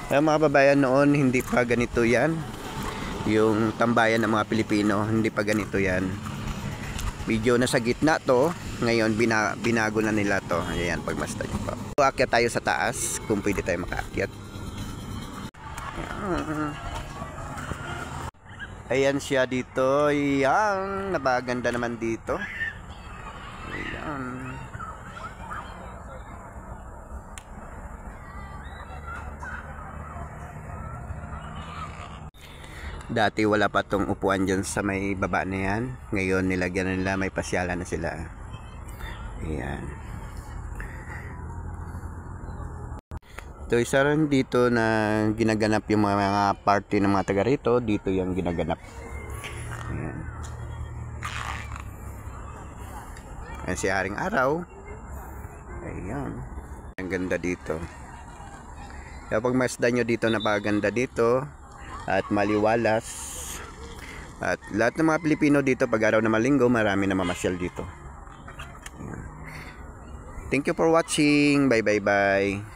Mga kababayan, noon hindi pa ganito yan. Yung tambayan ng mga Pilipino, hindi pa ganito yan. Medyo nasa gitna to. Ngayon binago na nila to. Ayan, pagmasdan nyo po. Aakyat tayo sa taas kung pwede tayo makaakyat. Ayan siya dito. Ayan, napaganda naman dito. Ayan. Dati wala pa tong upuan dyan sa may baba na yan. Ngayon nilagyan na nila, may pasyalan na sila. Ayan. Ito isa rin dito na ginaganap yung mga party ng mga taga rito. Dito yung ginaganap. Ayan. Ayan si Haring Araw. Ayan. Ang ganda dito. Kapag masdan nyo dito, napakaganda dito. At maliwalas. At lahat ng mga Pilipino dito, pag araw na Linggo, marami na mamasyal dito. Thank you for watching. Bye bye bye.